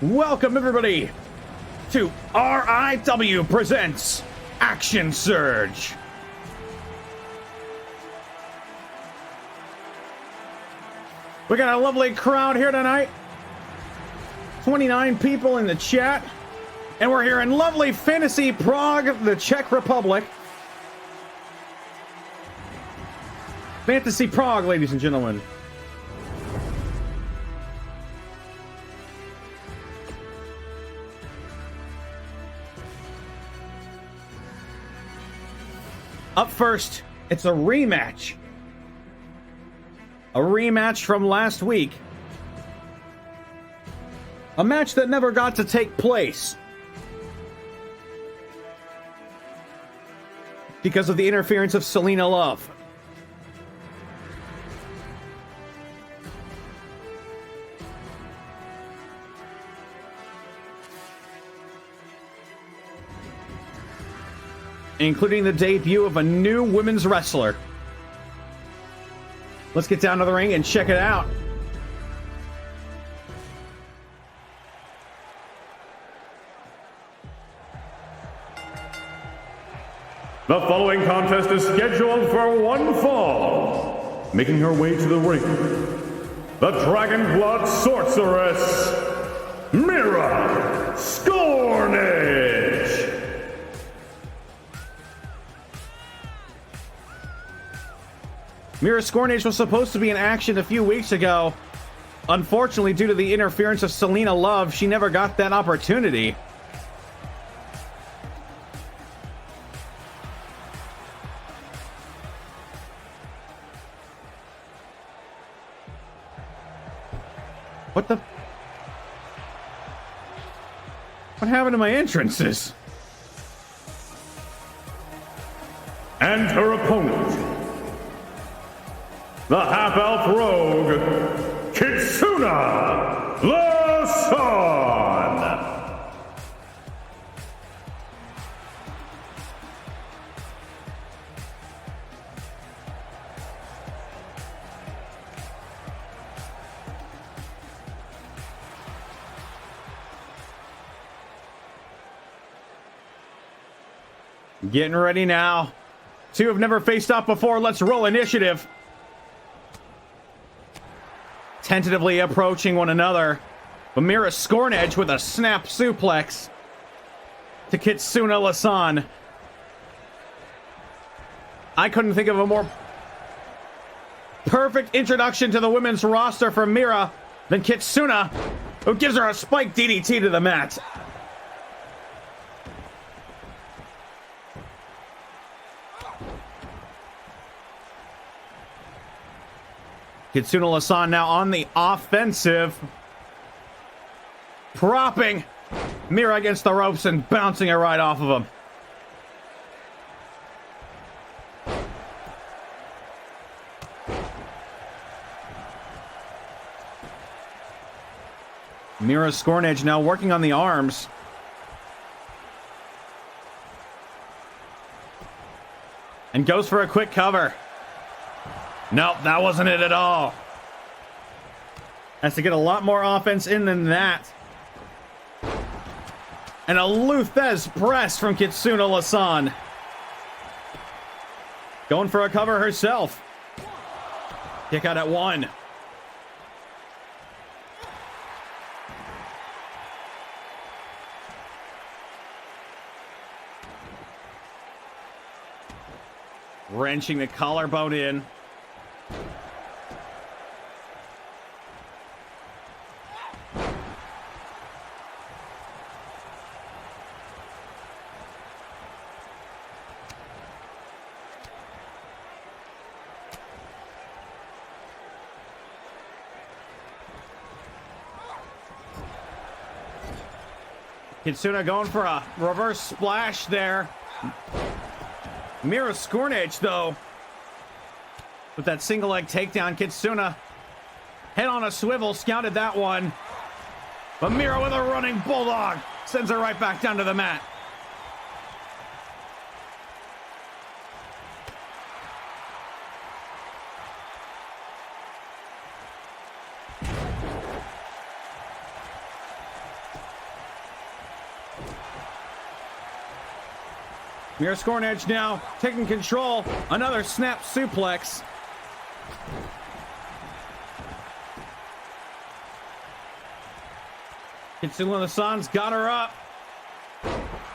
Welcome everybody to RIW Presents Action Surge. We got a lovely crowd here tonight. 29 people in the chat. And we're here in lovely fantasy Prague, the Czech Republic. Fantasy Prague, ladies and gentlemen. Up first, it's a rematch. A rematch from last week. A match that never got to take place because of the interference of Selena Love. Including the debut of a new women's wrestler. Let's get down to the ring and check it out. The following contest is scheduled for one fall. Making her way to the ring, the Dragon Blood Sorceress, Mira Scornage. Mira Scornage was supposed to be in action a few weeks ago. Unfortunately, due to the interference of Selena Love, she never got that opportunity. What the? What happened to my entrances? And her opponent, the half-elf rogue, Kitsuna Lasan. Getting ready now. Two have never faced off before. Let's roll initiative. Tentatively approaching one another. But Mira Scornage with a snap suplex to Kitsuna Lasan. I couldn't think of a more perfect introduction to the women's roster for Mira than Kitsuna, who gives her a spike DDT to the mat. Kitsuna Lasan now on the offensive. Propping Mira against the ropes and bouncing her right off of him. Mira Scornage now working on the arms. And goes for a quick cover. Nope, that wasn't it at all. Has to get a lot more offense in than that. And a Luthez press from Kitsuna Lasan. Going for a cover herself. Kick out at one. Wrenching the collarbone in. Kitsuna going for a reverse splash there. Mira Scornage, though, with that single leg takedown. Kitsuna head on a swivel, scouted that one. But Mira with a running bulldog sends her right back down to the mat. Mira Scornedge now taking control. Another snap suplex. Kitsune Hassan's got her up.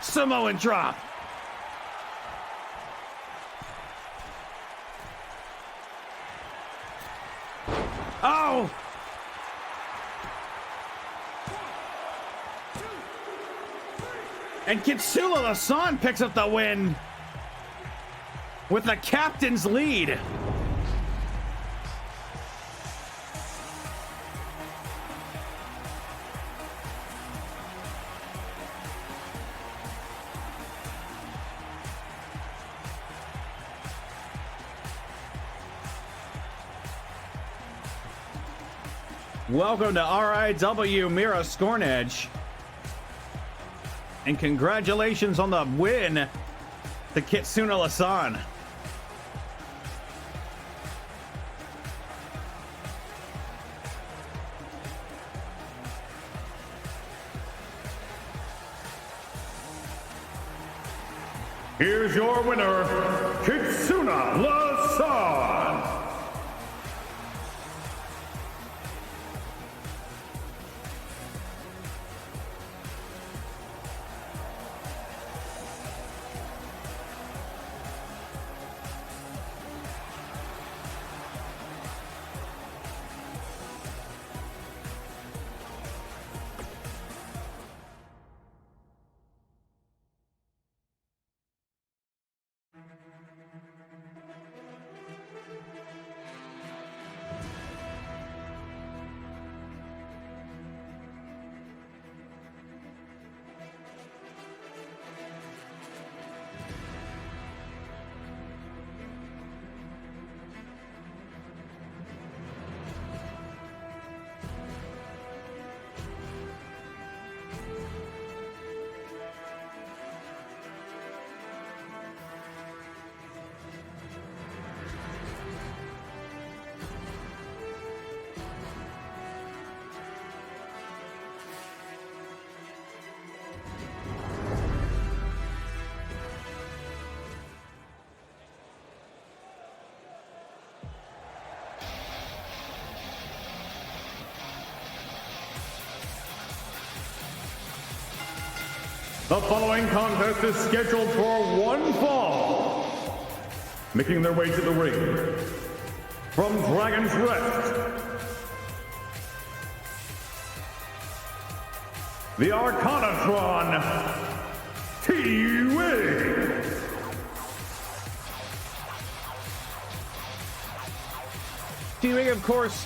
Samoan drop. Oh! And Kitsune Hassan picks up the win with the captain's lead. Welcome to RIW Mira Scornedge. And congratulations on the win to Kitsune Hassan. Here's your winner, Kitsune Hassan. The following contest is scheduled for one fall. Making their way to the ring from Dragon's Rest, the Arcanatron, T-Wing. T-Wing, of course,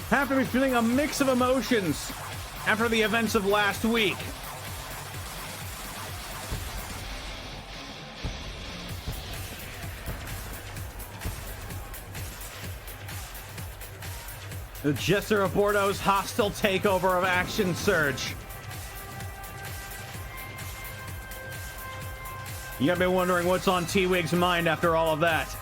have to be feeling a mix of emotions after the events of last week. The Jester of Bordeaux's hostile takeover of Action Surge. You gotta be wondering what's on T-Wig's mind after all of that.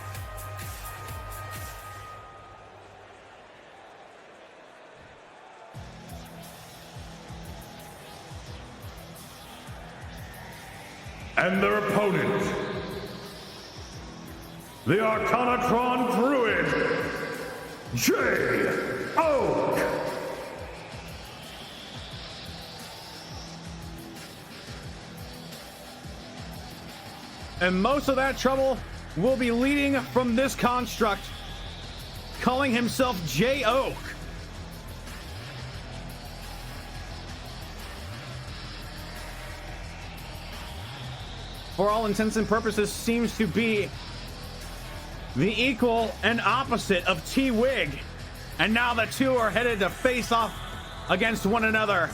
And their opponent, the Arcanatron Druid, J-Oak. And most of that trouble will be leading from this construct, calling himself J-Oak. For all intents and purposes, seems to be the equal and opposite of T-Wig. And now the two are headed to face off against one another.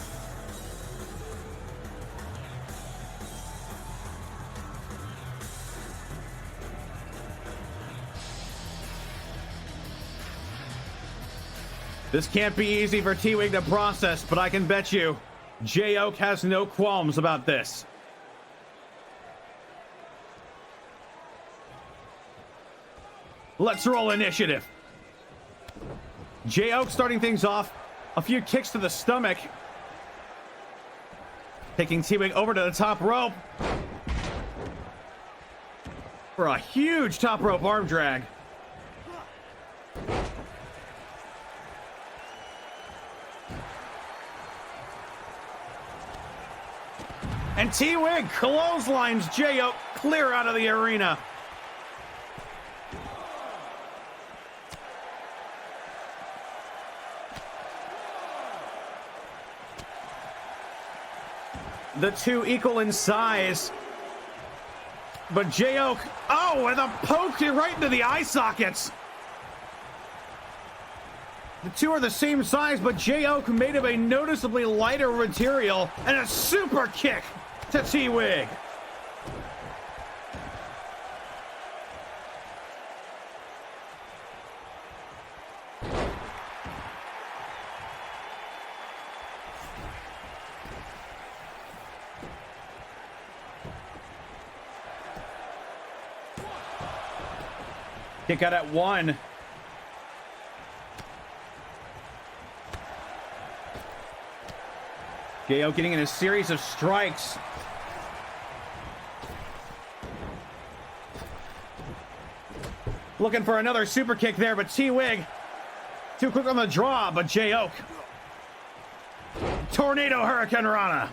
This can't be easy for T-Wig to process, but I can bet you J-Oak has no qualms about this. Let's roll initiative. J-Oak starting things off. A few kicks to the stomach. Taking T-Wig over to the top rope. for a huge top rope arm drag. And T-Wig clotheslines J-Oak clear out of the arena. The two equal in size. But J-Oak, oh, and a poke right into the eye sockets. The two are the same size, but J-Oak made of a noticeably lighter material, and a super kick to T-Wig. Kick out at 1. J-Oak getting in a series of strikes. Looking for another super kick there, but T-Wig too quick on the draw, but J-Oak. Tornado Hurricane Rana.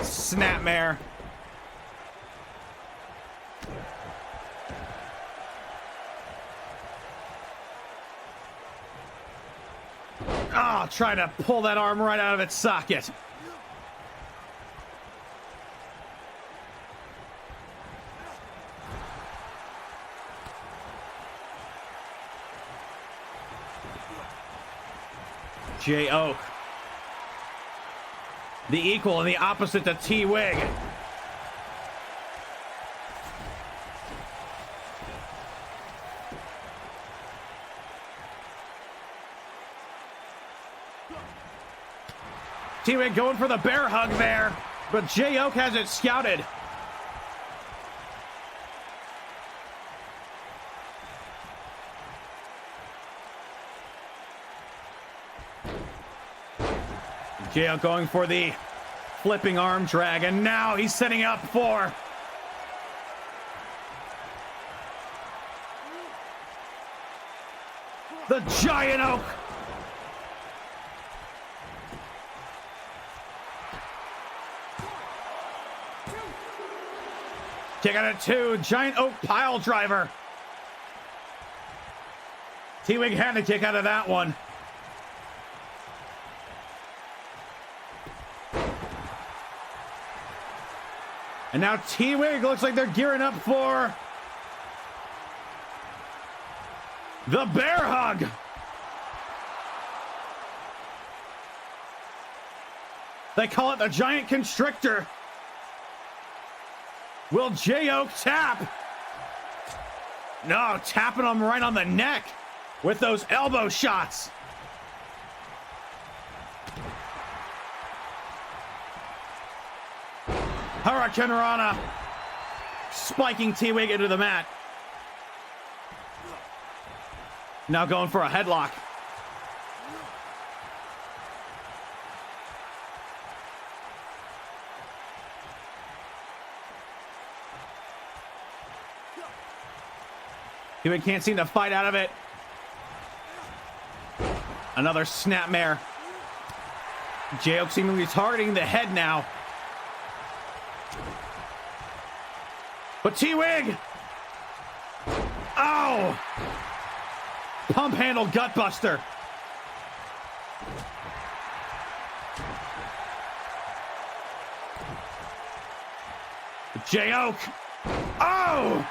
Snapmare. Oh, trying to pull that arm right out of its socket. J-Oak. The equal and the opposite to T-Wig. T-Wig going for the bear hug there, but J-Oak has it scouted. J-Oak going for the flipping arm drag, and now he's setting up for the Giant Oak. Kick out at 2, Giant Oak pile driver. T-Wig had to kick out of that one. And now T-Wig looks like they're gearing up for the bear hug. They call it the Giant Constrictor. Will J-Oak tap? No, tapping him right on the neck with those elbow shots. Hurricane Rana spiking T-Wig into the mat. Now going for a headlock. T-Wig can't seem to fight out of it. Another snapmare. J-Oak seemingly targeting the head now. But T-Wig! Oh! Pump handle gutbuster. J-Oak! Oh!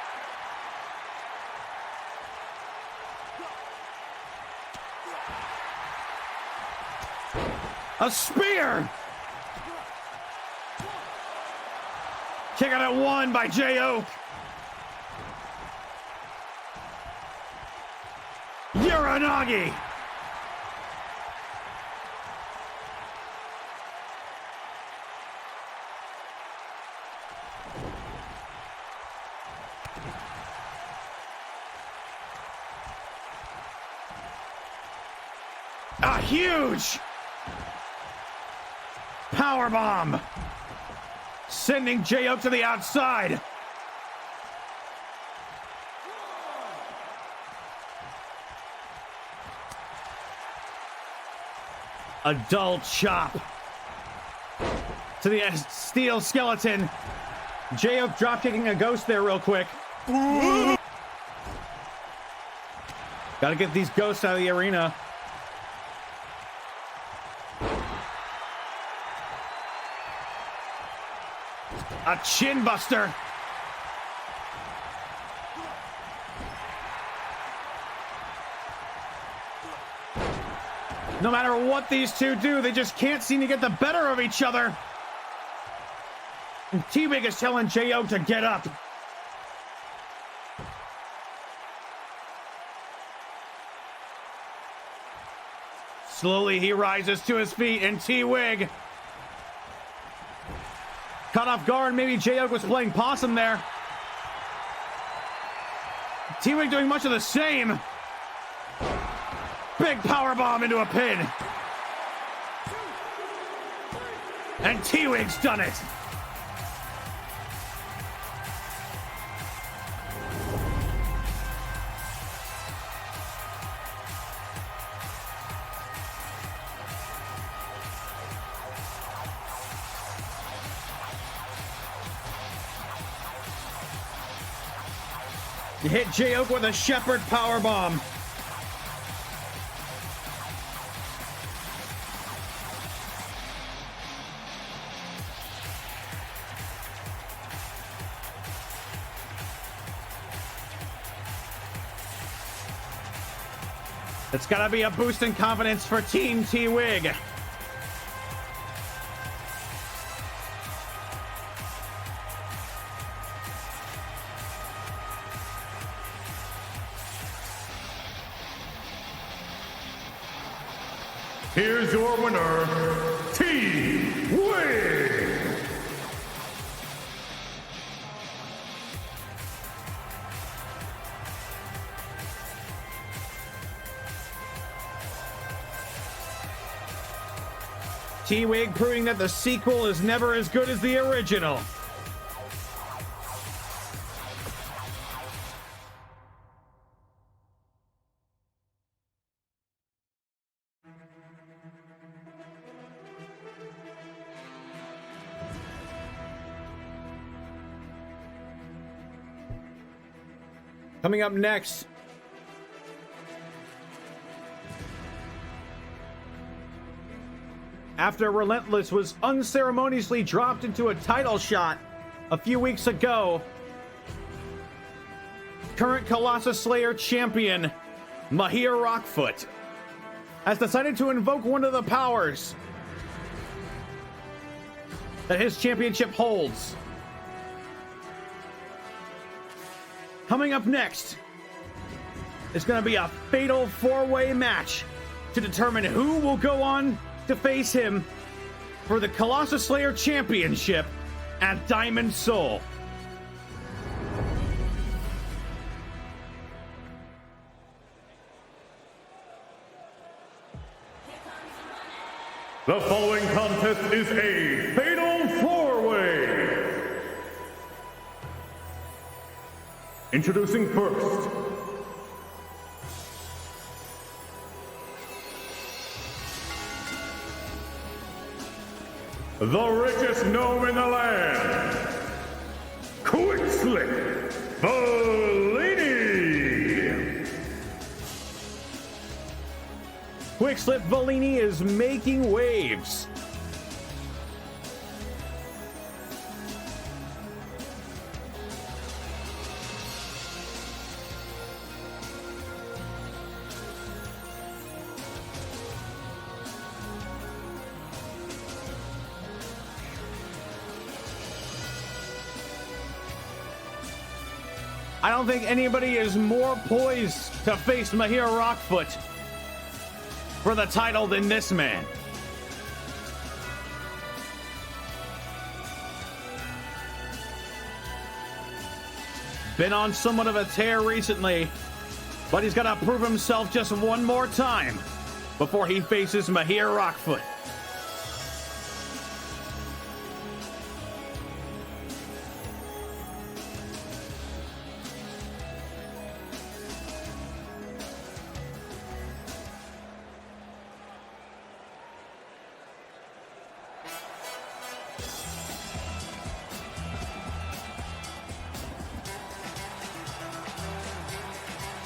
A spear! Kick out at 1 by J-Oak. Uranagi. A huge power bomb, sending J-Oak to the outside. A dull chop to the steel skeleton. J-Oak drop kicking a ghost there real quick. Gotta get these ghosts out of the arena. A chin buster. No matter what these two do, they just can't seem to get the better of each other. And T-Wig is telling J-Oak to get up. Slowly he rises to his feet, and T-Wig caught off guard. Maybe J-Oak was playing possum there. T-Wig doing much of the same. Big power bomb into a pin. And T-Wig's done it. You hit J-Oak with a Shepherd power bomb. It's gotta be a boost in confidence for Team T-Wig. Here's your winner, T-Wig. T-Wig proving that the sequel is never as good as the original. Coming up next, after Relentless was unceremoniously dropped into a title shot a few weeks ago, current Colossus Slayer champion Mahir Rockfoot has decided to invoke one of the powers that his championship holds. Coming up next is going to be a fatal four-way match to determine who will go on to face him for the Colossus Slayer Championship at Diamond Soul. The following contest is a fatal four-way. Introducing first, the richest gnome in the land, Quick Slip Bellini. Quick Slip Bellini is making waves. I don't think anybody is more poised to face Mahir Rockfoot for the title than this man. Been on somewhat of a tear recently, but he's got to prove himself just one more time before he faces Mahir Rockfoot.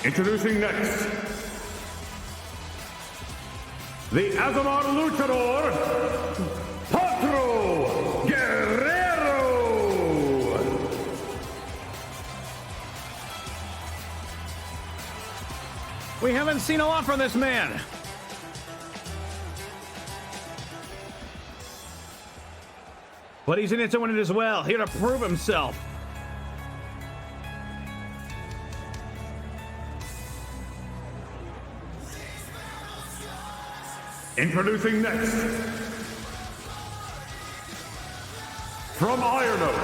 Introducing next, the Azamat Luchador, Potro Guerrero. We haven't seen a lot from this man. But he's in it to win it as well, here to prove himself. Introducing next, from Iron Oak,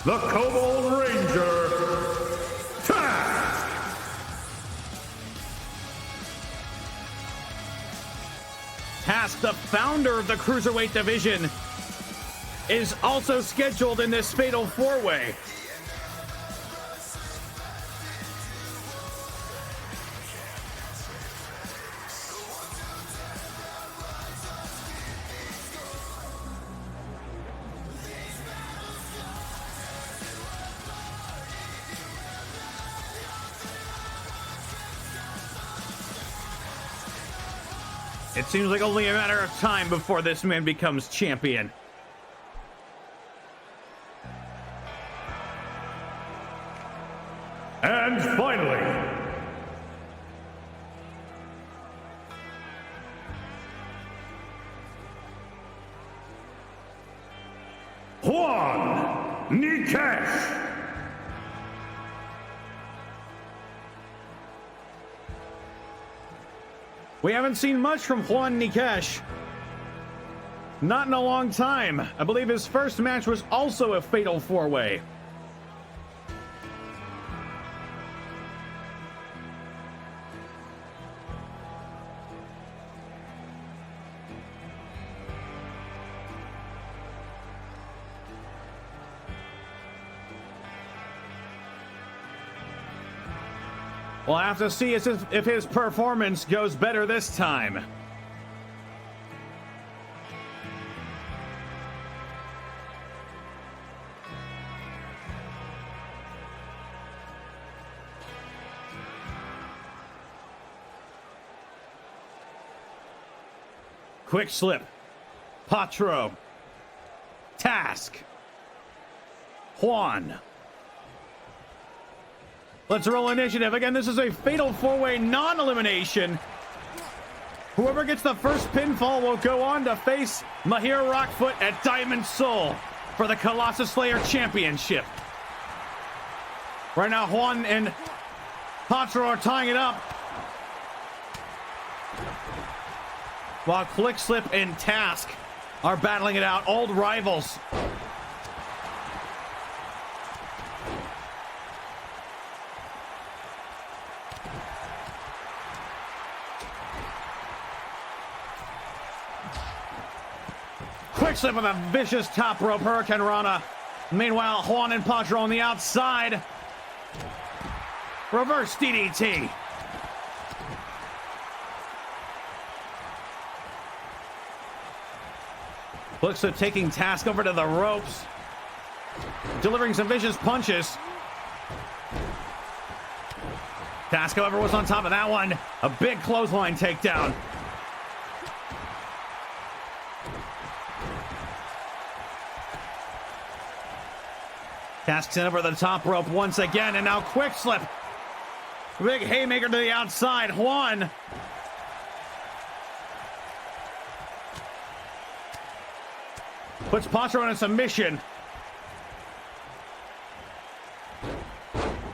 the Kobold Ranger, Task. Task, the founder of the Cruiserweight division, is also scheduled in this Fatal 4-Way. It seems like only a matter of time before this man becomes champion. And finally, Juan Nikesh. We haven't seen much from Juan Nikesh. Not in a long time. I believe his first match was also a Fatal 4-Way. We'll have to see if his performance goes better this time. Quick slip. Potro. Task. Juan. Let's roll initiative. Again, this is a Fatal 4-Way non-elimination. Whoever gets the first pinfall will go on to face Mahir Rockfoot at Diamond Soul for the Colossus Slayer Championship. Right now, Juan and Potro are tying it up, while Quick Slip and Task are battling it out. Old rivals. Quick slip with a vicious top rope Hurricane Rana. Meanwhile, Juan and Potro on the outside. Reverse DDT. Looks like taking Task over to the ropes. Delivering some vicious punches. Task, however, was on top of that one. A big clothesline takedown. Task sent over the top rope once again, and now Quick Slip. Big haymaker to the outside. Juan. Puts Potro in a submission.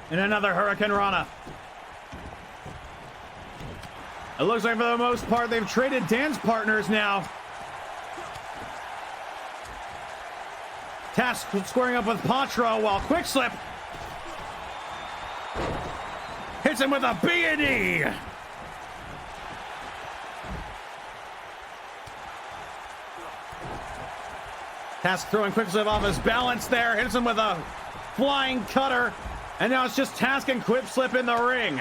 And another Hurricane Rana. It looks like for the most part they've traded dance partners now. Task squaring up with Potro while Quick Slip hits him with a B&E. Task throwing Quicksilver off his balance there. Hits him with a flying cutter. And now it's just Task and Quicksilver in the ring.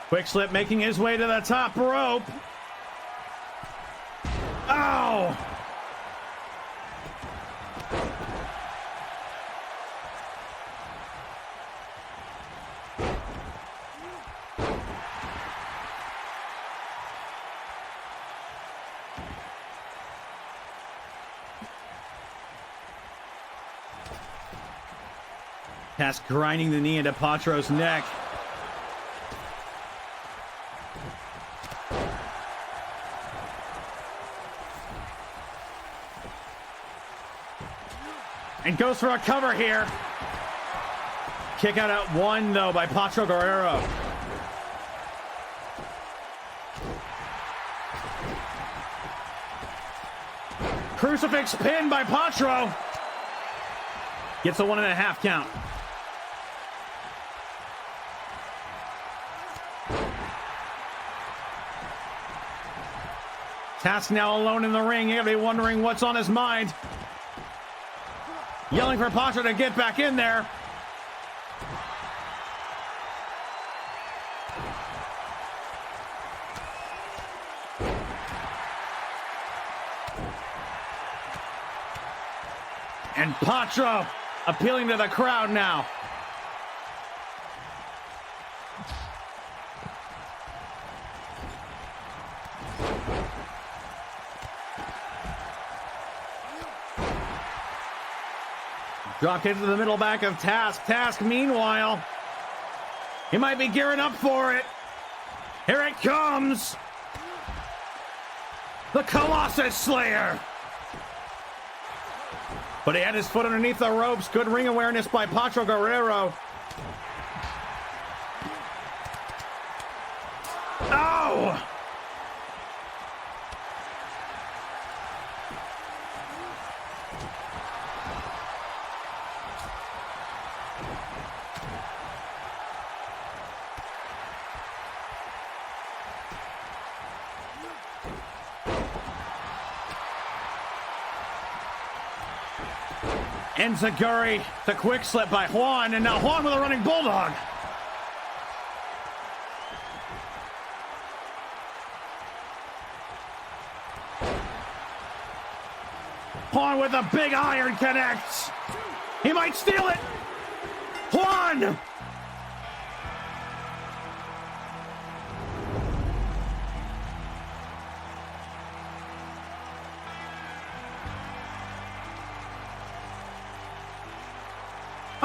Quicksilver making his way to the top rope. Oh! Task grinding the knee into Patro's neck. And goes for a cover here. Kick out at one, though, by Patro Guerrero. Crucifix pin by Patro. Gets a 1.5 count. Task now alone in the ring. You gotta be wondering what's on his mind. Yelling for Patro to get back in there. And Patro appealing to the crowd now. Drop into the middle back of Task. Task, meanwhile, he might be gearing up for it. Here it comes. The Colossus Slayer. But he had his foot underneath the ropes. Good ring awareness by Patro Guerrero. Oh! Enziguri, the quick slip by Juan, and now Juan with a running bulldog. Juan with a big iron connects. He might steal it. Juan!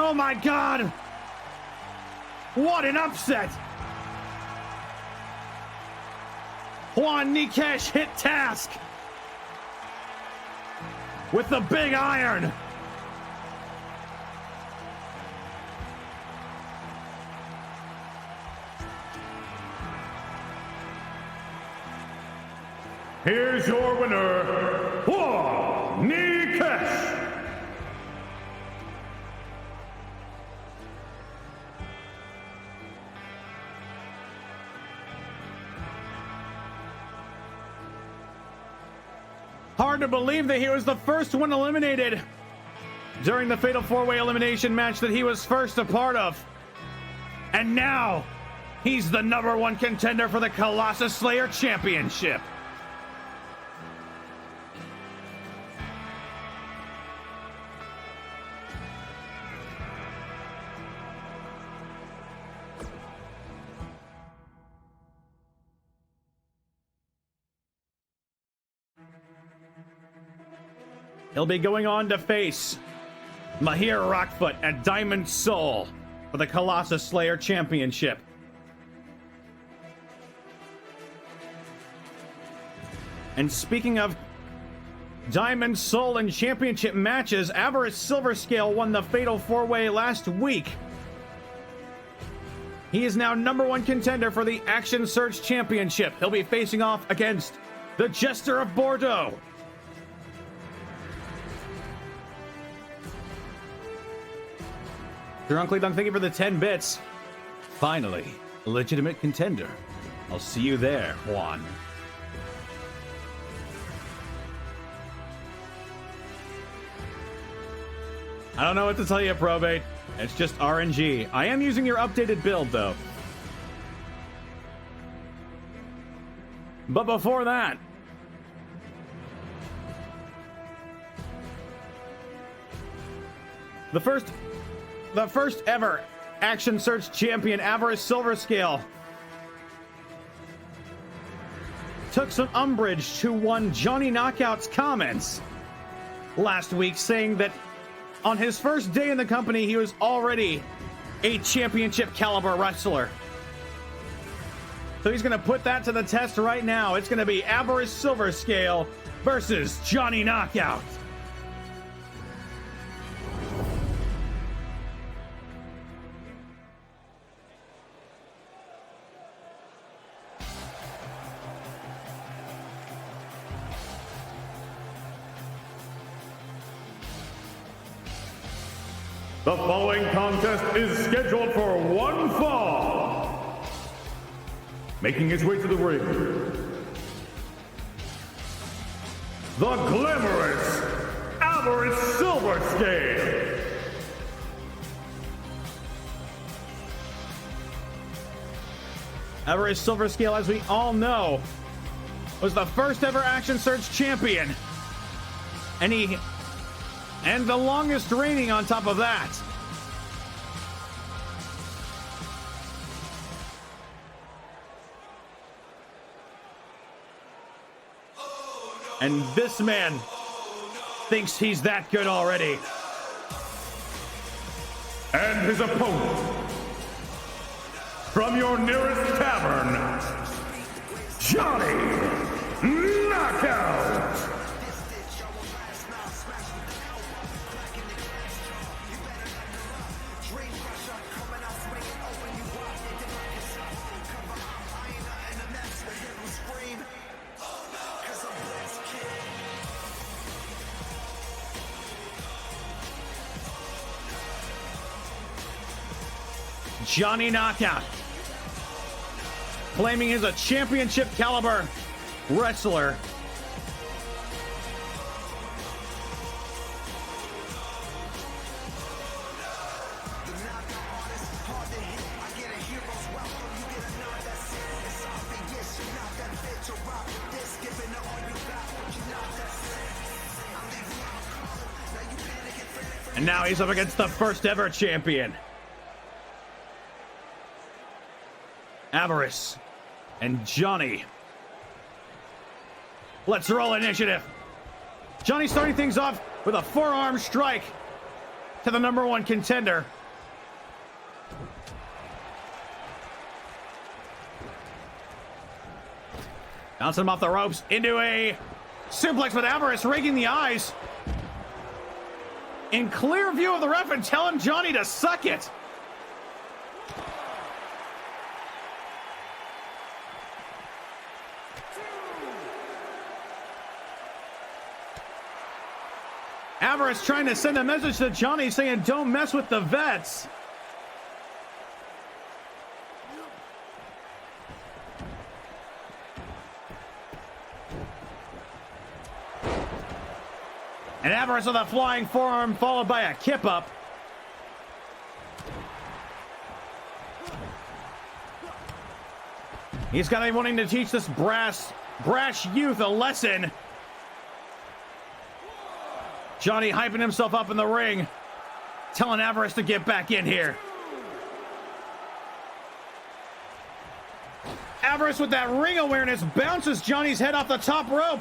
Oh my God! What an upset! Juan Nikesh hit Task with the big iron. Here's your winner, Juan Nikesh. Hard to believe that he was the first one eliminated during the Fatal 4-Way elimination match that he was first a part of. And now, he's the #1 contender for the Colossus Slayer Championship. He'll be going on to face Mahir Rockfoot at Diamond Soul for the Colossus Slayer Championship. And speaking of Diamond Soul and championship matches, Avarice Silverscale won the Fatal 4-Way last week. He is now #1 contender for the Action Search Championship. He'll be facing off against the Jester of Bordeaux. Drunkly Dunk, thank you for the 10 bits. Finally, a legitimate contender. I'll see you there, Juan. I don't know what to tell you, Probate. It's just RNG. I am using your updated build, though. But before that, the first ever Action Search champion, Avarice Silverscale, took some umbrage to one Johnny Knockout's comments last week, saying that on his first day in the company, he was already a championship caliber wrestler. So he's going to put that to the test right now. It's going to be Avarice Silverscale versus Johnny Knockout. The following contest is scheduled for one fall. Making his way to the ring, the glamorous Avarice Silverscale. Avarice Silverscale, as we all know, was the first ever Action Search champion. And the longest reigning on top of that. And this man thinks he's that good already. And his opponent, from your nearest tavern, Johnny Knockout. Johnny Knockout, claiming he's a championship caliber wrestler. And now he's up against the first ever champion, Avarice and Johnny. Let's roll initiative. Johnny starting things off with a forearm strike to the #1 contender. Bouncing him off the ropes into a suplex with Avarice raking the eyes. In clear view of the ref and telling Johnny to suck it. Avarice trying to send a message to Johnny saying, don't mess with the vets. And Avarice with a flying forearm followed by a kip up. He's got to be wanting to teach this brash youth a lesson. Johnny hyping himself up in the ring, telling Avarice to get back in here. Avarice with that ring awareness bounces Johnny's head off the top rope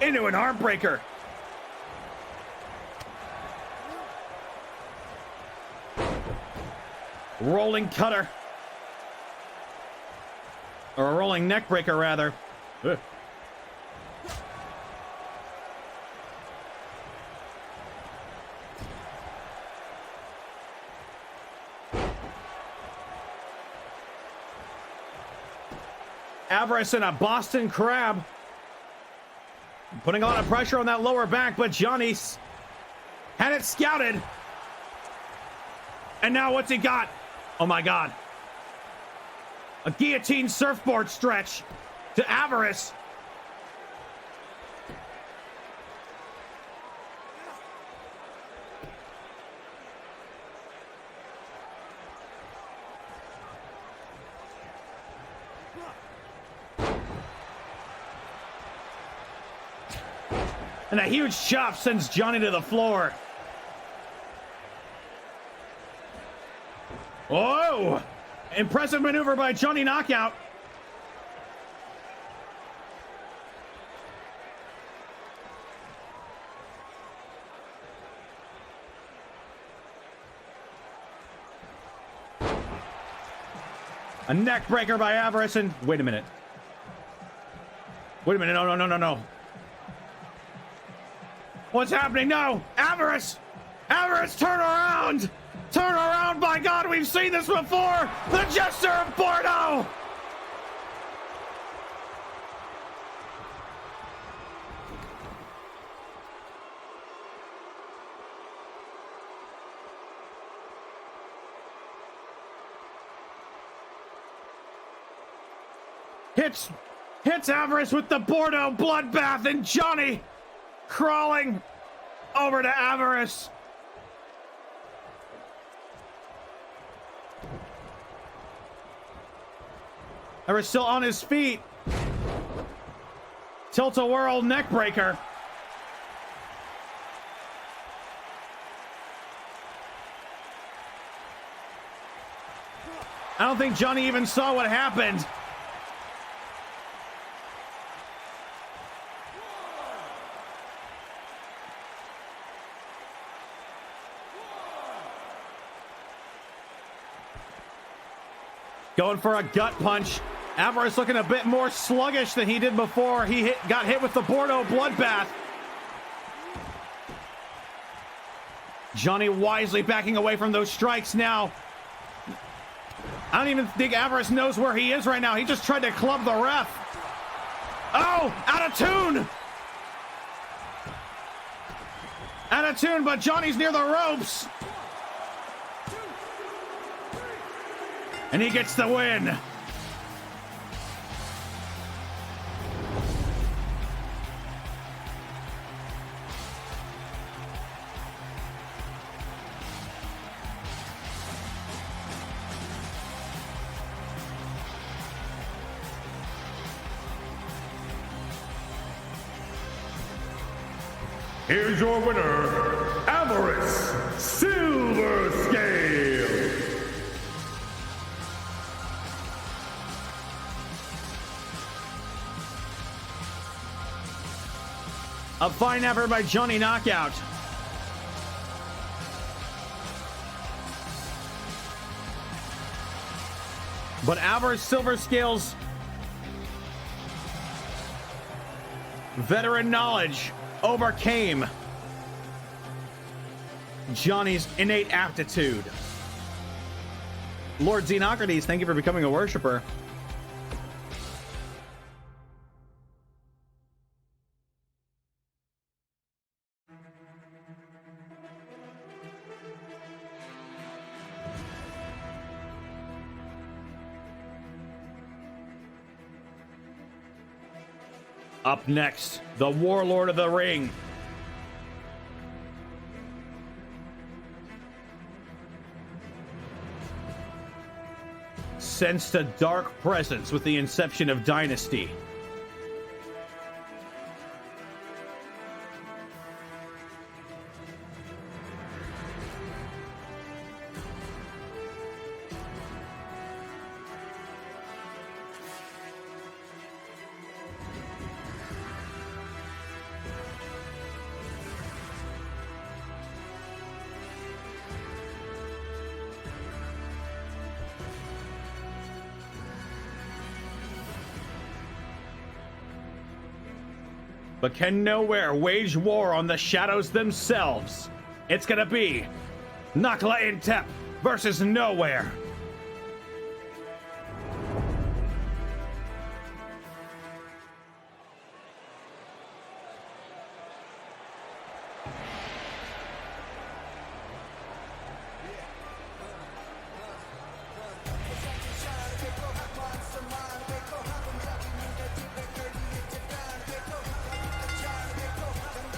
into an arm breaker. Rolling cutter. Or a rolling neck breaker, rather. Ugh. Avarice in a Boston Crab. Putting a lot of pressure on that lower back, but Johnny's had it scouted. And now what's he got? Oh my God. A guillotine surfboard stretch to Avarice. And a huge chop sends Johnny to the floor. Whoa! Impressive maneuver by Johnny Knockout. A neck breaker by Avarice, and wait a minute. Wait a minute, no. What's happening? No! Avarice! Avarice, turn around! Turn around, by God, we've seen this before! The Jester of Bordeaux! Hits Avarice with the Bordeaux bloodbath, and Johnny crawling over to Avarice. Avarice still on his feet. Tilt-a-whirl neck breaker. I don't think Johnny even saw what happened. Going for a gut punch. Avarice looking a bit more sluggish than he did before. He got hit with the Bordeaux bloodbath. Johnny wisely backing away from those strikes now. I don't even think Avarice knows where he is right now. He just tried to club the ref. Oh, out of tune. Out of tune, but Johnny's near the ropes. And he gets the win. Here's your winner, Avarice Silver Scale. A fine effort by Johnny Knockout. But Avarice Silver Scales' veteran knowledge overcame Johnny's innate aptitude. Lord Xenocrates, thank you for becoming a worshiper. Up next, the Warlord of the Ring. Sensed a dark presence with the inception of Dynasty. But can nowhere wage war on the shadows themselves. It's gonna be Nakla Intep versus Nowhere.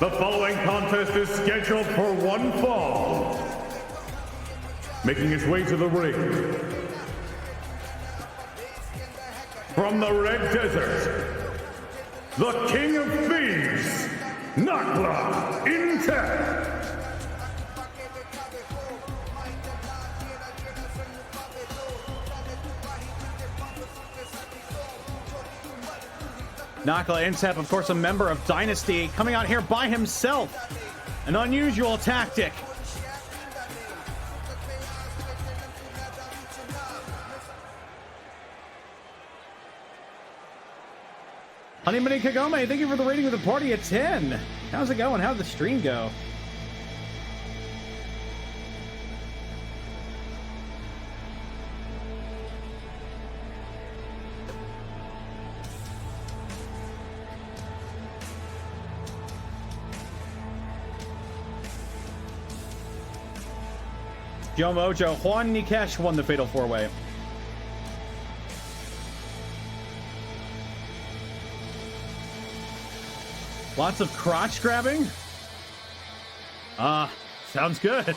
The following contest is scheduled for one fall. Making his way to the ring. From the Red Desert, the King of Thieves, Nakla Intet. Nakla Intep, of course, a member of Dynasty, coming out here by himself. An unusual tactic. Honeymani Kagome, thank you for the rating of the party at 10. How's it going? How'd the stream go? Joe Mojo, Juan Nikesh won the Fatal 4-Way. Lots of crotch grabbing? Sounds good.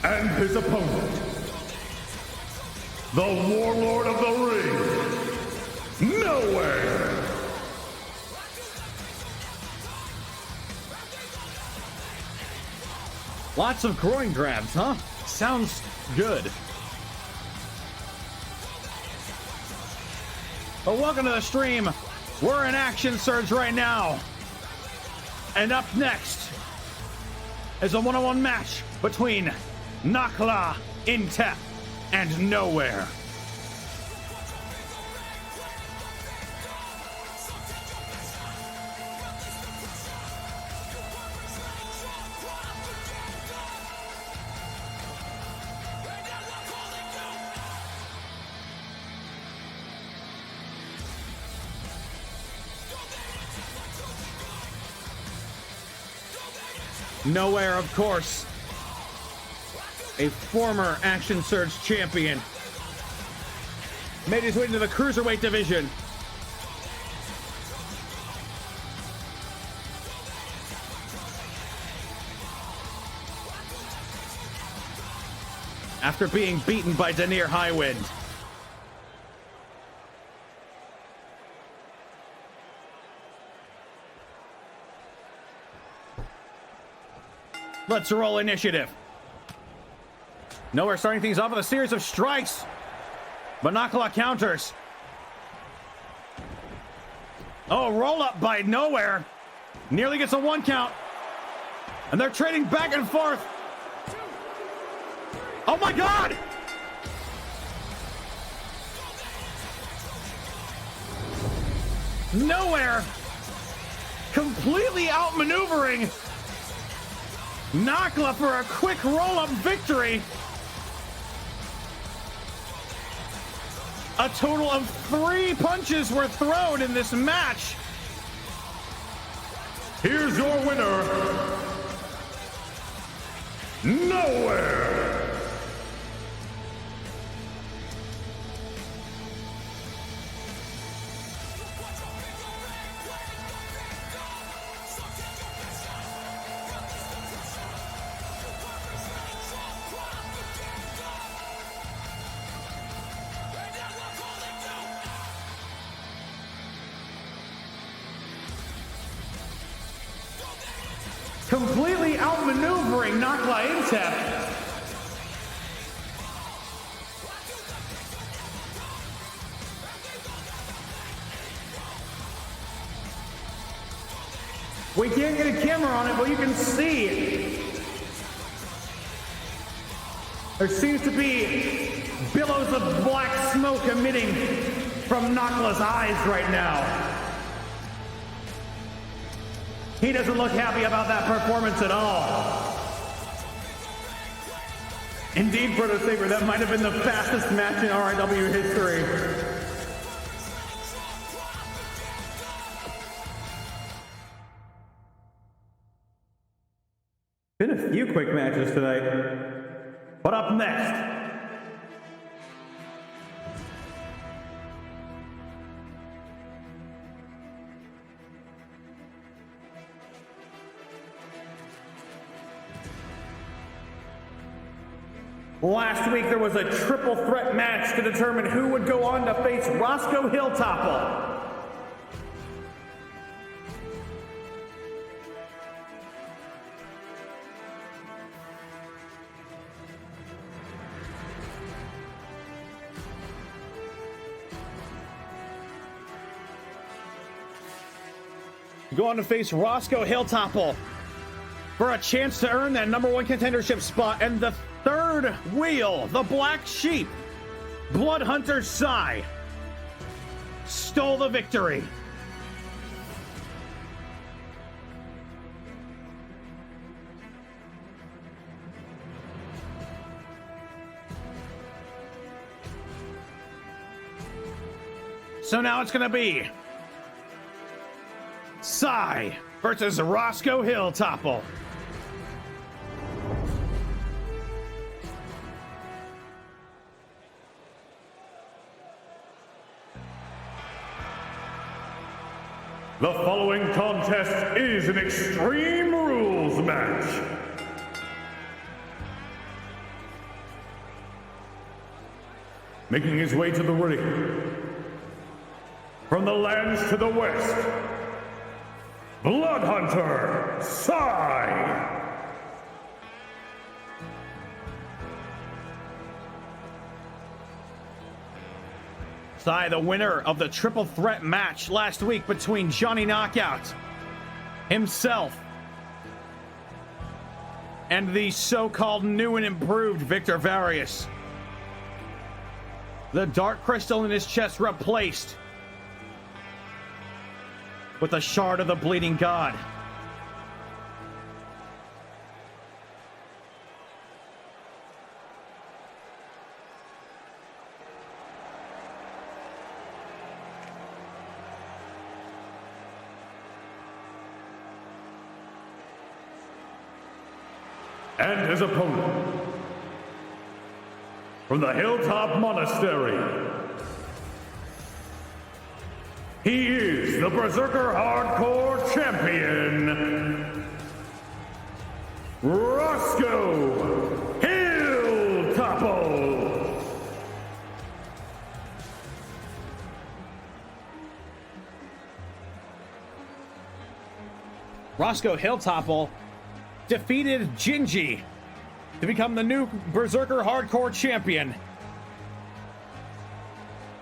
And his opponent, the Warlord of the Ring, Nowhere. Lots of groin grabs, huh? Sounds good. But welcome to the stream. We're in Action Surge right now. And up next is a one-on-one match between Nakla Intep and Nowhere. Nowhere, of course, a former Action Surge champion, made his way into the Cruiserweight division. After being beaten by Danier Highwind. Let's roll initiative. Nowhere starting things off with a series of strikes. But Nakla counters. Oh, roll up by Nowhere. Nearly gets a 1 count. And they're trading back and forth. Oh my God! Nowhere completely outmaneuvering Nakla for a quick roll-up victory. A total of 3 punches were thrown in this match. Here's your winner, Nowhere. Completely outmaneuvering Nakla Intep. We can't get a camera on it, but you can see there seems to be billows of black smoke emitting from Nakla's eyes right now. He doesn't look happy about that performance at all. Indeed, Proto Saber, that might have been the fastest match in RIW history. Been a few quick matches tonight. But up next, Last week there was a triple threat match to determine who would go on to face Roscoe Hilltopple. Go on to face Roscoe Hilltopple for a chance to earn that #1 contendership spot. And the third wheel, the Black Sheep, Blood Hunter Sai, stole the victory. So now it's going to be Sai versus Roscoe Hilltopple. The following contest is an Extreme Rules match. Making his way to the ring, from the lands to the west, Blood Hunter Sai. Sai, the winner of the triple threat match last week between Johnny Knockout, himself, and the so-called new and improved Victor Various. The dark crystal in his chest replaced with a shard of the bleeding god. And his opponent, from the Hilltop Monastery, he is the Berserker Hardcore Champion, Roscoe Hilltopple. Roscoe Hilltopple defeated Gingy to become the new Berserker Hardcore Champion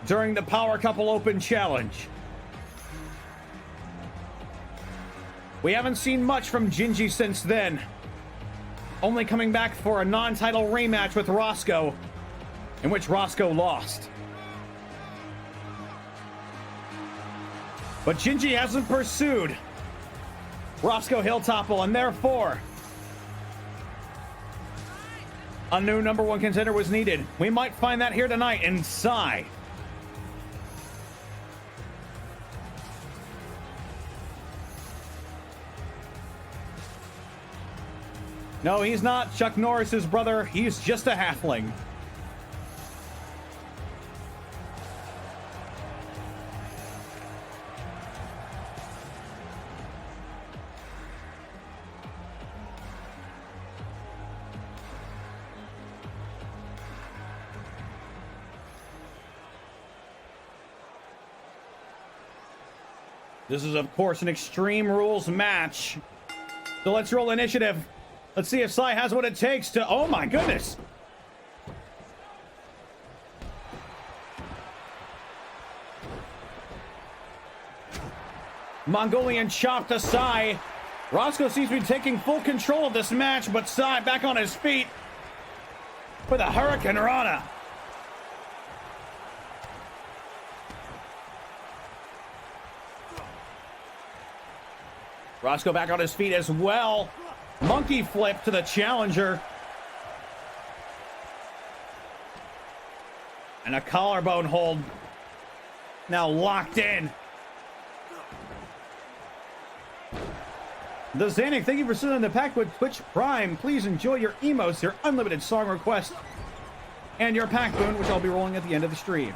during the Power Couple Open Challenge. We haven't seen much from Gingy since then, only coming back for a non-title rematch with Roscoe, in which Roscoe lost. But Gingy hasn't pursued Roscoe Hilltopple, and therefore a new #1 contender was needed. We might find that here tonight in Sai. No, he's not Chuck Norris's brother. He's just a halfling. This is, of course, an Extreme Rules match. So let's roll initiative. Let's see if Sai has what it takes to... Oh, my goodness. Mongolian chop to Sai. Roscoe seems to be taking full control of this match, but Sai back on his feet with a Hurricane Rana. Roscoe back on his feet as well. Monkey flip to the challenger. And a collarbone hold. Now locked in. The Xanic, thank you for sending the pack with Twitch Prime. Please enjoy your emotes, your unlimited song request, and your pack boon, which I'll be rolling at the end of the stream.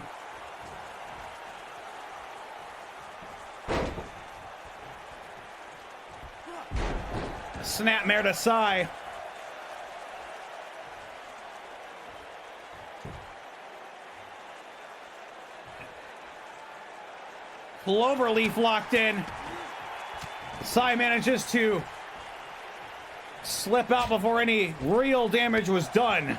Snapmare to Sai. Cloverleaf locked in. Sai manages to slip out before any real damage was done.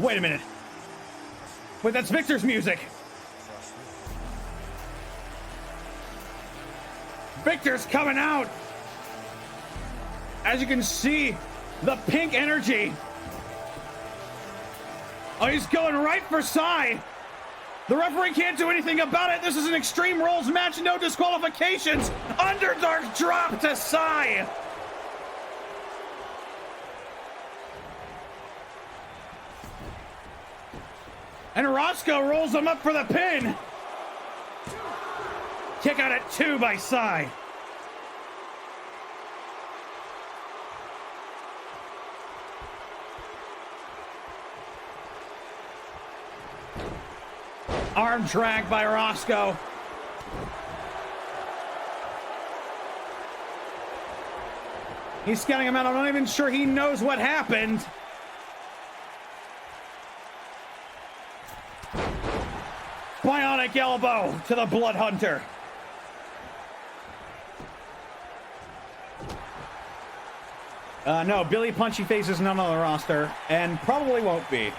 Wait a minute. Wait, that's Victor's music. Victor's coming out. As you can see, the pink energy. Oh, he's going right for Sai. The referee can't do anything about it. This is an Extreme Rules match, no disqualifications. Underdark drop to Sai. And Roscoe rolls him up for the pin. Kick out at 2 by Sai. Arm drag by Roscoe. He's scouting him out. I'm not even sure he knows what happened. Bionic elbow to the Blood Hunter. No, Billy Punchy Face is none on the roster, and probably won't be.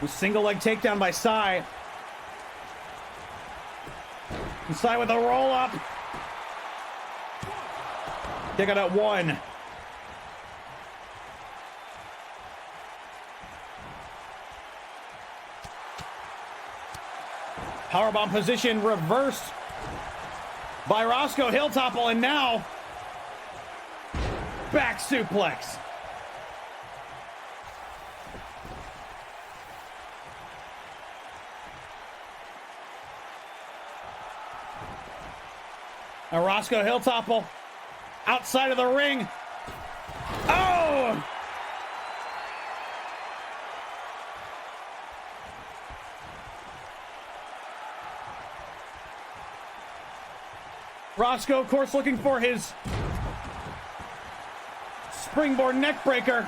Single leg takedown by Sai. And Sai with a roll up. Kick out at 1. Powerbomb position reversed by Roscoe Hilltopple, and now back suplex. And Roscoe Hilltopple outside of the ring. Oh! Roscoe, of course, looking for his springboard neckbreaker,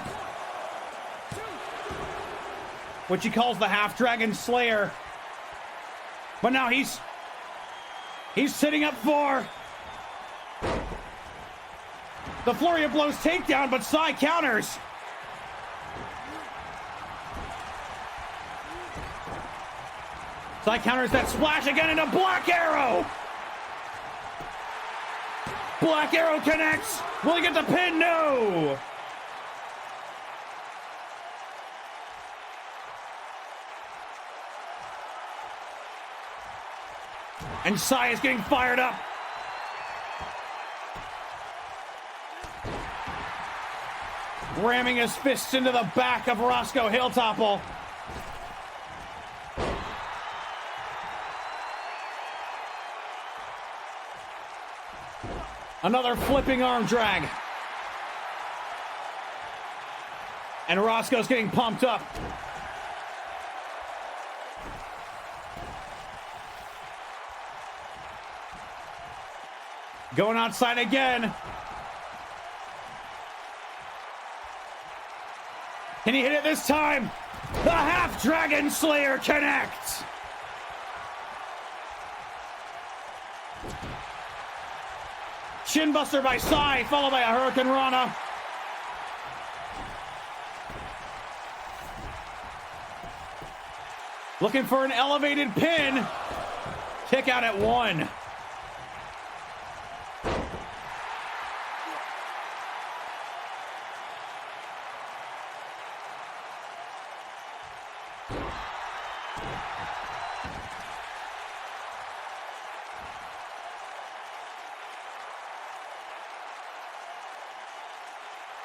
which he calls the Half Dragon Slayer. But now he's sitting up for the Flurry of Blows takedown, but Sai counters. Sai counters that splash again into Black Arrow. Black Arrow connects. Will he get the pin? No. And Sai is getting fired up. Ramming his fists into the back of Roscoe Hilltopple. Another flipping arm drag. And Roscoe's getting pumped up. Going outside again. Can he hit it this time? The Half Dragon Slayer connects. Shinbuster by Sai, followed by a Hurricane Rana. Looking for an elevated pin. Kick out at 1.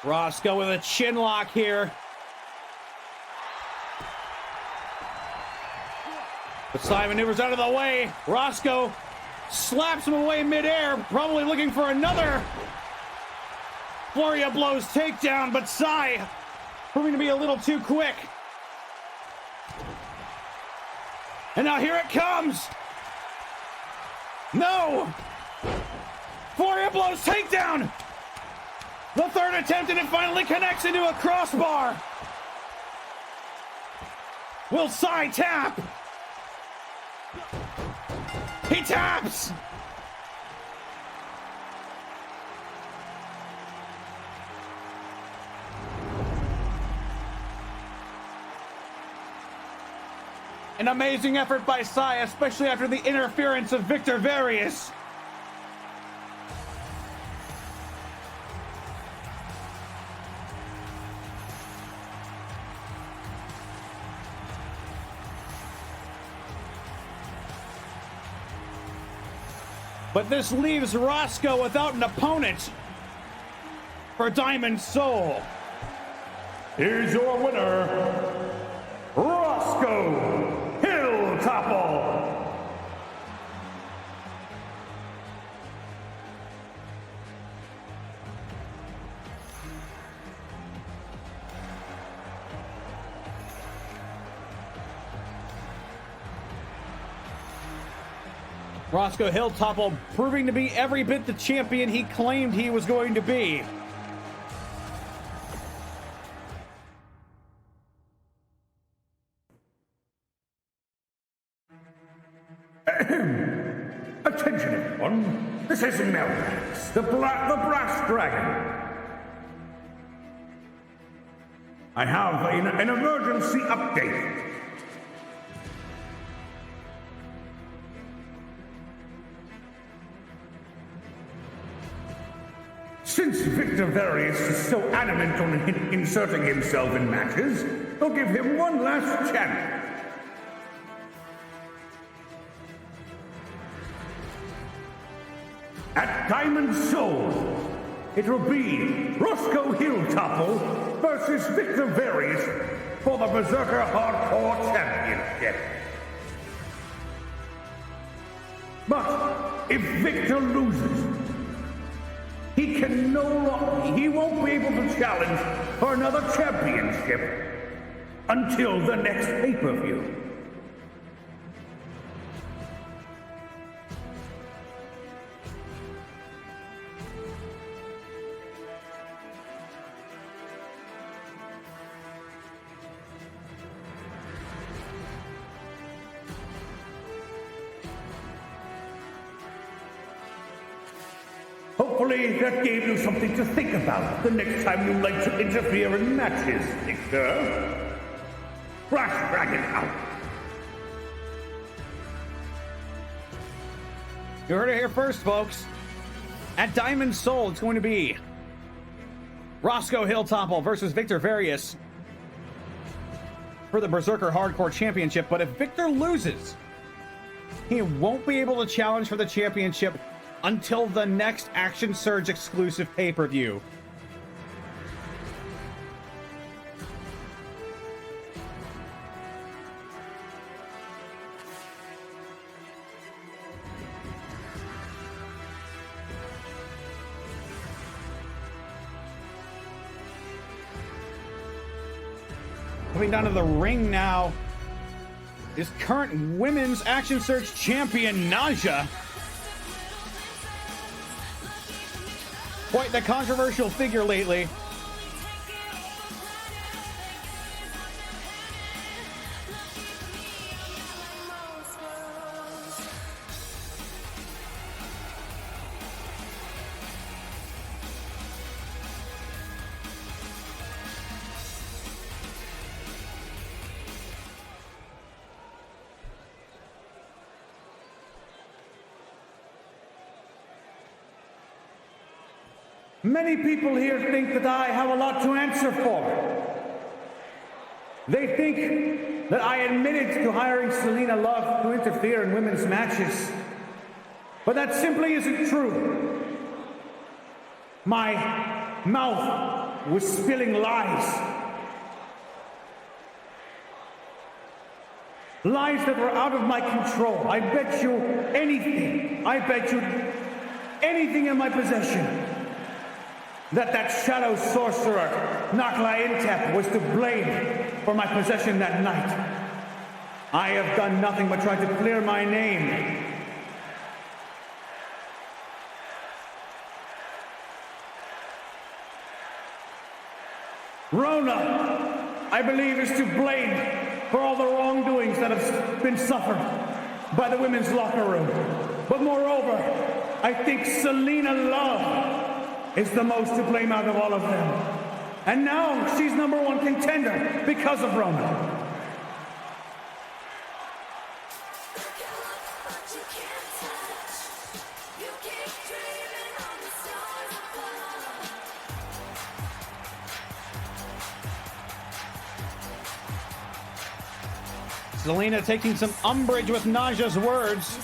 Roscoe with a chin lock here. But Sai maneuvers out of the way. Roscoe slaps him away midair, probably looking for another Flurry of Blows takedown, but Sai proving to be a little too quick. And now here it comes. No! Flurry of blows, takedown! The third attempt, and it finally connects into a crossbar. Will side tap. He taps. An amazing effort by Sai, especially after the interference of Victor Various. But this leaves Roscoe without an opponent for Diamond Soul. Here's your winner, Roscoe Hilltopple. Roscoe Hilltopple proving to be every bit the champion he claimed he was going to be. Attention, everyone. This is Melmax, the Brass Dragon. I have an emergency update. Since Victor Various is so adamant on inserting himself in matches, I'll give him one last chance. At Diamond Soul, it will be Roscoe Hilltopple versus Victor Various for the Berserker Hardcore Championship. But if Victor loses, he won't be able to challenge for another championship until the next pay-per-view. Hopefully that gave you something to think about the next time you like to interfere in matches, Victor. Brass Dragon out. You heard it here first, folks. At Diamond Soul, it's going to be Roscoe Hilltopple versus Victor Various for the Berserker Hardcore Championship. But if Victor loses, he won't be able to challenge for the championship until the next Action Surge exclusive pay-per-view. Coming down to the ring now is current Women's Action Surge champion Naja. Quite the controversial figure lately. Many people here think that I have a lot to answer for. They think that I admitted to hiring Selena Love to interfere in women's matches. But that simply isn't true. My mouth was spilling lies. Lies that were out of my control. I bet you anything. I bet you anything in my possession that shadow sorcerer, Nakla Intep, was to blame for my possession that night. I have done nothing but try to clear my name. Rona, I believe, is to blame for all the wrongdoings that have been suffered by the women's locker room. But moreover, I think Selena Love is the most to blame out of all of them. And now she's #1 contender because of Rona. Selena taking some umbrage with Naja's words.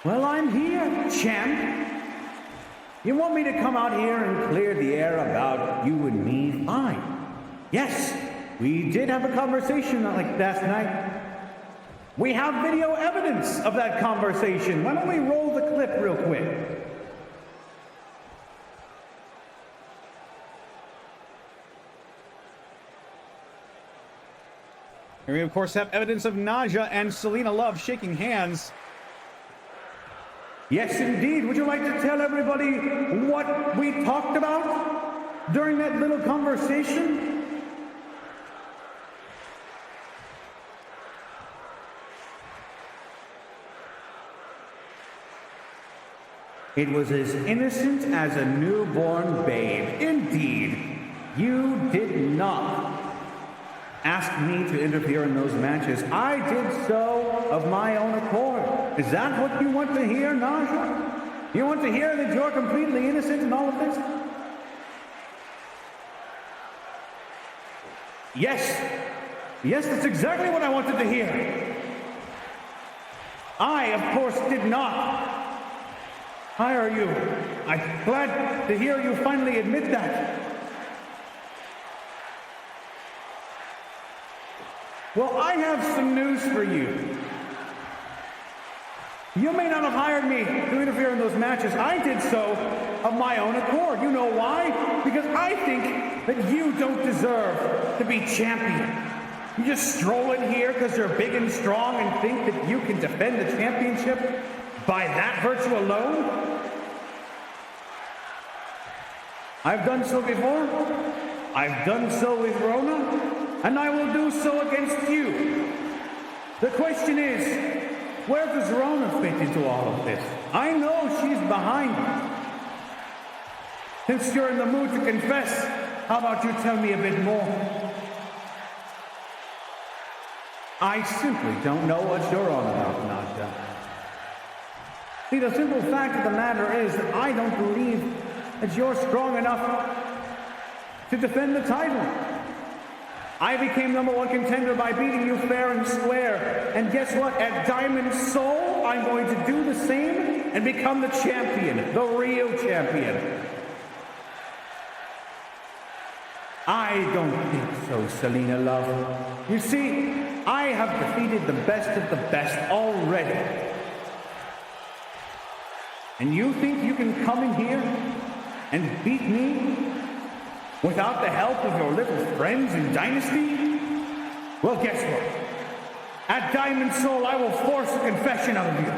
Well, I'm here, champ. You want me to come out here and clear the air about you and me? Fine. Yes, we did have a conversation like last night. We have video evidence of that conversation. Why don't we roll the clip real quick? Here we, of course, have evidence of Naja and Selena Love shaking hands. Yes, indeed. Would you like to tell everybody what we talked about during that little conversation? It was as innocent as a newborn babe. Indeed, you did not ask me to interfere in those matches. I did so of my own accord. Is that what you want to hear, Naja? You want to hear that you're completely innocent in all of this? Yes. Yes, that's exactly what I wanted to hear. I, of course, did not hire you. I'm glad to hear you finally admit that. Well, I have some news for you. You may not have hired me to interfere in those matches. I did so of my own accord. You know why? Because I think that you don't deserve to be champion. You just stroll in here because you're big and strong and think that you can defend the championship by that virtue alone? I've done so before. I've done so with Rona. And I will do so against you. The question is, where does Rona fit into all of this? I know she's behind you. Since you're in the mood to confess, how about you tell me a bit more? I simply don't know what you're on about, Naja. See, the simple fact of the matter is that I don't believe that you're strong enough to defend the title. I became #1 contender by beating you fair and square. And guess what? At Diamond Soul, I'm going to do the same and become the champion, the real champion. I don't think so, Selena Love. You see, I have defeated the best of the best already. And you think you can come in here and beat me without the help of your little friends in Dynasty? Well, guess what? At Diamond Soul, I will force a confession out of you.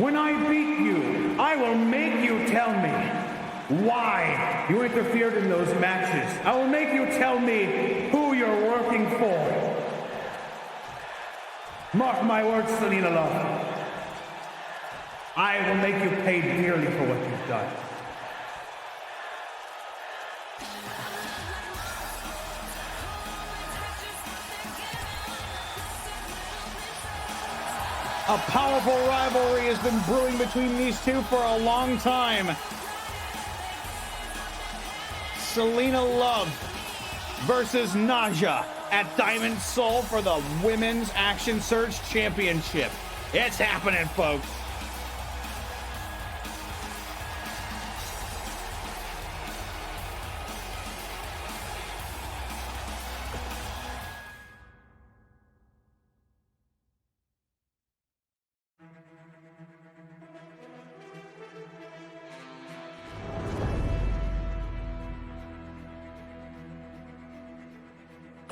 When I beat you, I will make you tell me why you interfered in those matches. I will make you tell me who you're working for. Mark my words, Selena Love. I will make you pay dearly for what you've done. A powerful rivalry has been brewing between these two for a long time. Selena Love versus Naja at Diamond Soul for the Women's Action Surge Championship. It's happening, folks.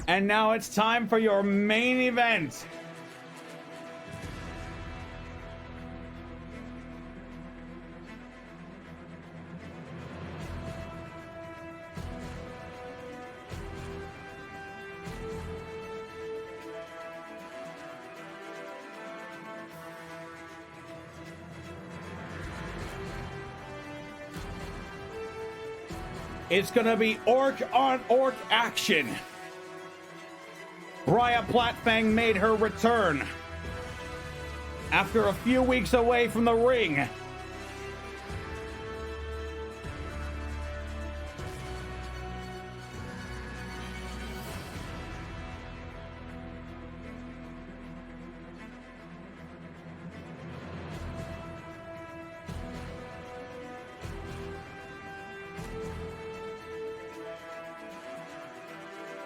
And now it's time for your main event. It's gonna be orc on orc action. Brya Platfang made her return after a few weeks away from the ring.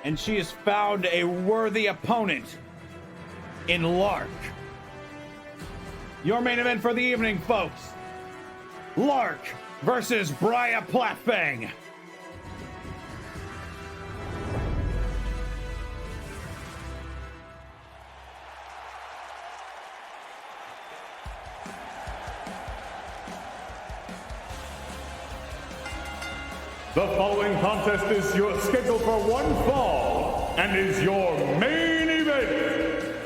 And she has found a worthy opponent in Lark. Your main event for the evening, folks. Lark versus Brya Platfang. The following contest is scheduled for one fall and is your main event.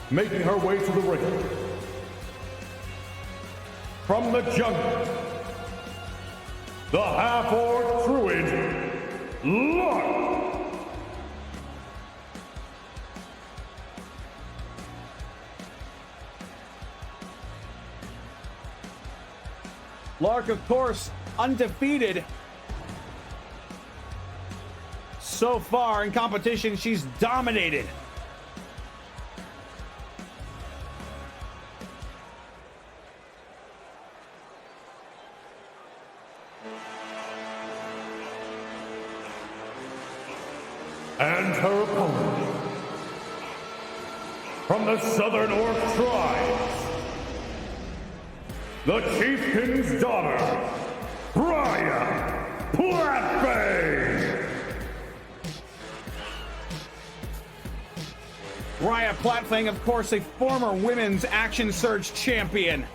Making her way to the ring from the jungle, the half-orc druid, Lark. Lark, of course, undefeated. So far in competition, she's dominated. And her opponent from the Southern Orc tribes, the Chieftain's daughter, Brya Platfang. Brya Platfang, of course, a former women's action surge champion.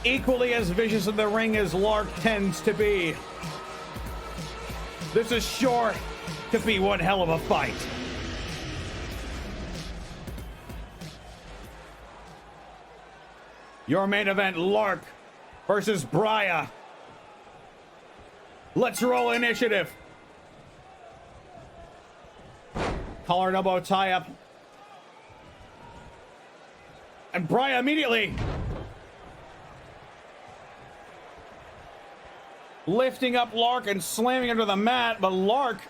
Equally as vicious in the ring as Lark tends to be. This is sure to be one hell of a fight. Your main event, Lark versus Brya. Let's roll initiative. Collar and elbow tie up. And Brya immediately lifting up Lark and slamming under the mat, but Lark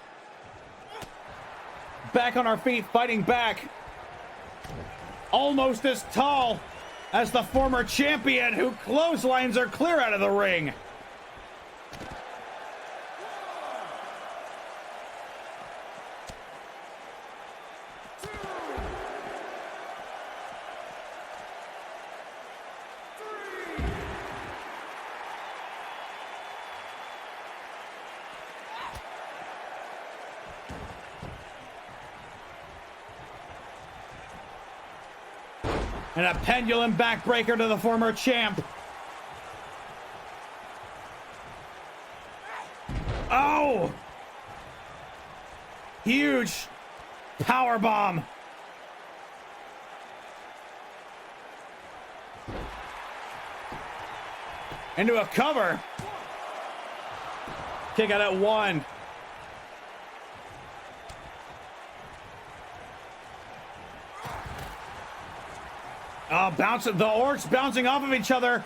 back on her feet, fighting back. Almost as tall as the former champion, who clotheslines her clear out of the ring. And a pendulum backbreaker to the former champ. Oh! Huge power bomb. Into a cover. Kick out at one. The orcs bouncing off of each other.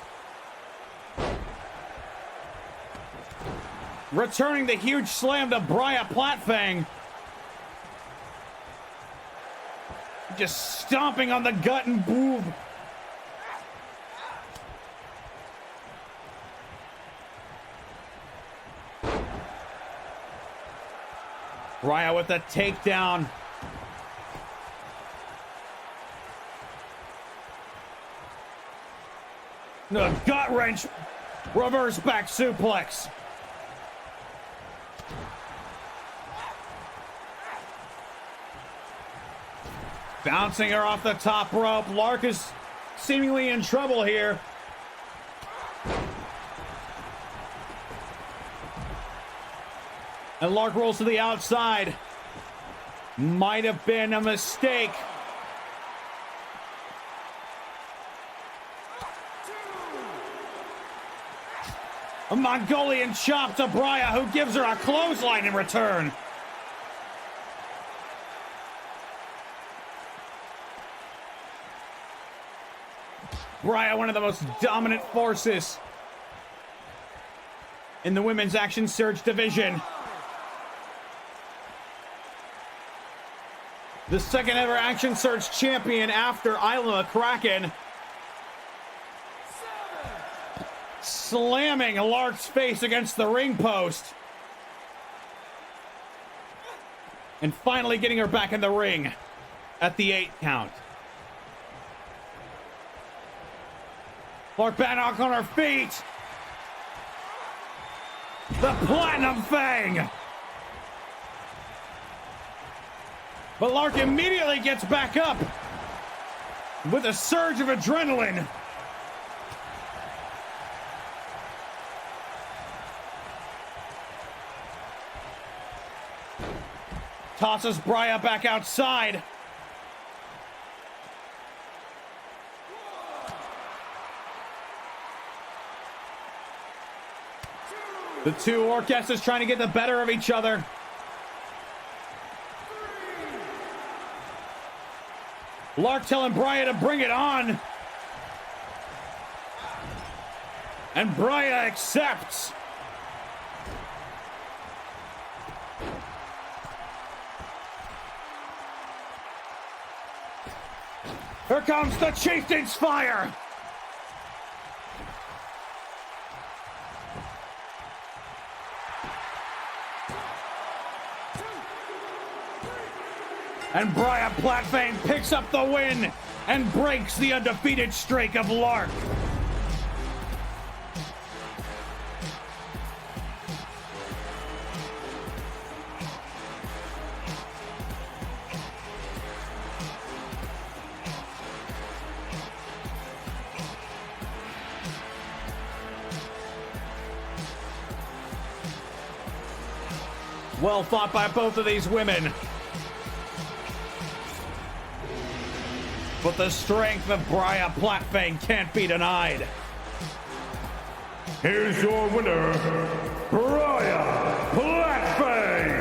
Returning the huge slam to Brya Platfang. Just stomping on the gut and boob. Brya with the takedown. The gut wrench. Reverse back suplex. Bouncing her off the top rope. Lark is seemingly in trouble here. And Lark rolls to the outside. Might have been a mistake. A Mongolian chop to Brya, who gives her a clothesline in return. Brya, one of the most dominant forces in the women's action surge division. The second ever action surge champion after Isla McCracken. Slamming Lark's face against the ring post. And finally getting her back in the ring at the 8 count. Lark Bannock on her feet. The Platinum Fang. But Lark immediately gets back up with a surge of adrenaline. Tosses Brya back outside. The two orchestras trying to get the better of each other. Lark telling Brya to bring it on. And Brya accepts. Here comes the Chieftain's Fire. And Brya Platfang picks up the win and breaks the undefeated streak of Lark. Well fought by both of these women. But the strength of Brya Platfang can't be denied. Here's your winner, Brya Platfang.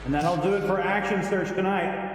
And that'll do it for Action Search tonight.